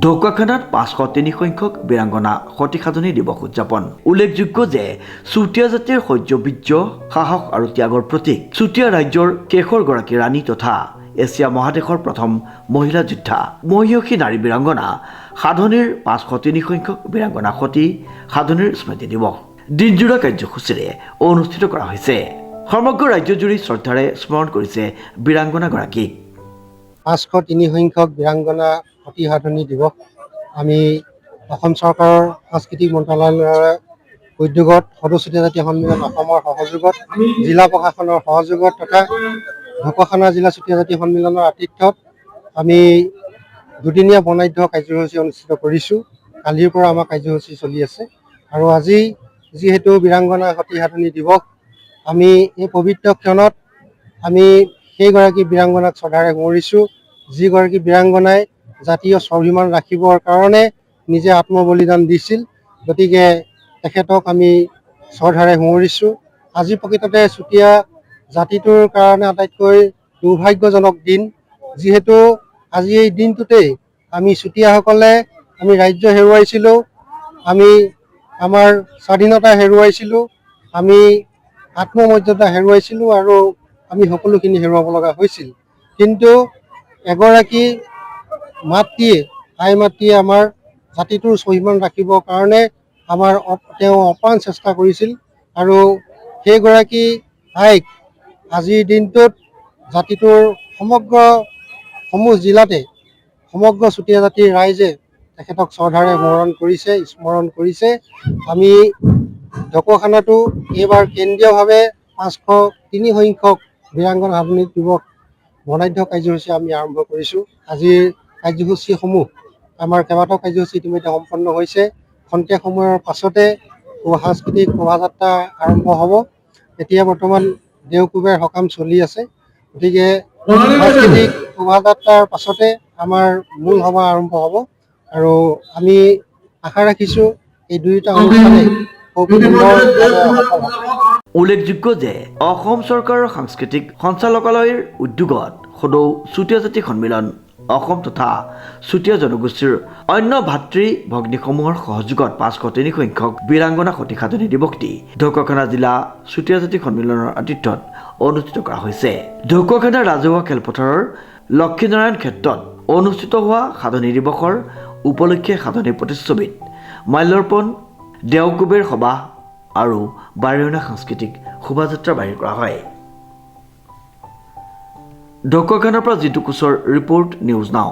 ঢকুৱাখানাত 503 সংখ্যক বীৰাংগনা সতীসাধনী দিৱস উদযাপন। উল্লেখযোগ্য যে চুতীয়া জাতিৰ শৌৰ্যবীৰ্য, সাহস আৰু ত্যাগৰ প্ৰতীক চুতীয়া ৰাজ্যৰ কেশৰগৰাকী ৰাণী তথা এছিয়া মহাদেশৰ প্ৰথম মহিলা যোদ্ধা মহিয়সী নাৰী বীৰাংগনা সাধনীৰ 503 সংখ্যক বীৰাংগনা সতী সাধনীৰ স্মৃতি দিৱস দিনজোৰা কাৰ্যসূচীৰে অনুষ্ঠিত কৰা হৈছে। সমগ্ৰ ৰাজ্যজুৰি শ্ৰদ্ধাৰে স্মৰণ কৰিছে বীৰাংগনাগৰাকীক। 503 সংখ্যক বীৰাংগনা সতী সাধনী দিৱস আমি অসম চৰকাৰৰ সাংস্কৃতিক মন্ত্ৰালয়ৰ উদ্যোগত সদস্যতা জাতীয় সন্মিলন অসমৰ সহযোগত জিলা প্ৰশাসনৰ সহযোগত তথা ঢকুৱাখানা জিলা চুতীয়া জাতীয় সন্মিলনৰ আতিথ্যত আমি দুদিনীয়া বৰ্ণাঢ্য কাৰ্যসূচী অনুষ্ঠিত কৰিছোঁ। কালিৰ পৰা আমাৰ কাৰ্যসূচী চলি আছে আৰু আজি যিহেতু বীৰাংগনা সতী সাধনী দিৱস, আমি এই পবিত্ৰ ক্ষণত আমি সেইগৰাকী বীৰাংগনাক শ্ৰদ্ধাৰে সোঁৱৰিছোঁ, যিগৰাকী বীৰাংগনাই জাতীয় স্বাভিমান ৰাখিবৰ কাৰণে নিজে আত্মবলিদান দিছিল। গতিকে তেখেতক আমি শ্ৰদ্ধাৰে সোঁৱৰিছোঁ। আজি প্ৰকৃততে চুতীয়া জাতিটোৰ কাৰণে আটাইতকৈ দুৰ্ভাগ্যজনক দিন, যিহেতু আজি এই দিনটোতেই আমি চুতীয়াসকলে আমি ৰাজ্য হেৰুৱাইছিলোঁ, আমি আমাৰ স্বাধীনতা হেৰুৱাইছিলোঁ, আমি আত্মমৰ্যাদা হেৰুৱাইছিলোঁ আৰু আমি সকলোখিনি হেৰুৱাব লগা হৈছিল। কিন্তু এগৰাকী মাতৃয়ে, আই মাতৃয়ে আমাৰ জাতিটোৰ স্বাভিমান ৰাখিবৰ কাৰণে তেওঁ অপাৰ চেষ্টা কৰিছিল আৰু সেইগৰাকী আইক আজিৰ দিনটোত জাতিটোৰ সমূহ জিলাতে সমগ্ৰ চুতীয়া জাতিৰ ৰাইজে তেখেতক শ্ৰদ্ধাৰে স্মৰণ কৰিছে। আমি ঢকুৱাখানাতো এইবাৰ কেন্দ্ৰীয়ভাৱে 503 সংখ্যক বীৰাংগনা সাধনী দিৱস বৰ্ণাঢ্য কাৰ্যসূচী আমি আৰম্ভ কৰিছোঁ। আজিৰ কাৰ্যসূচীসমূহ আমাৰ কেইবাটাও কাৰ্যসূচী ইতিমধ্যে সম্পন্ন হৈছে। খন্তেক সময়ৰ পাছতে সাংস্কৃতিক শোভাযাত্ৰা আৰম্ভ হ'ব। এতিয়া বৰ্তমান দেওকোবেৰ সকাম চলি আছে, গতিকে সাংস্কৃতিক শোভাযাত্ৰাৰ পাছতে আমাৰ মূল সভা আৰম্ভ হ'ব আৰু আমি আশা ৰাখিছোঁ এই দুয়োটা অনুষ্ঠানে খুব সুন্দৰভাৱে সফল হ'ব। উল্লেখযোগ্য যে অসম চৰকাৰৰ সাংস্কৃতিক সঞ্চালকালয়ৰ উদ্যোগত সদৌ চুতীয়া জাতি সন্মিলন অসম তথা চুতীয়া জনগোষ্ঠীৰ অন্য ভাতৃ ভগ্নীসমূহৰ সহযোগত 503 সংখ্যক বীৰাংগনা সতী সাধনী দিৱসটি ঢকুৱাখানা জিলা চুতীয়া জাতি সন্মিলনৰ আতিথ্যত অনুষ্ঠিত কৰা হৈছে। ঢকুৱাখানা ৰাজহুৱা খেলপথাৰৰ লক্ষীনাৰায়ণ ক্ষেত্ৰত অনুষ্ঠিত হোৱা সাধনী দিৱসৰ উপলক্ষে সাধনী প্ৰতিচ্ছবিত মাল্যাৰ্পণ, দেওকোবেৰ সভা আৰু বাৰেৰহণীয়া সাংস্কৃতিক শোভাযাত্ৰা বাহিৰ কৰা হয়। ঢকুৱাখানাৰ পৰা জিতু কোচৰ ৰিপৰ্ট, নিউজ নাও।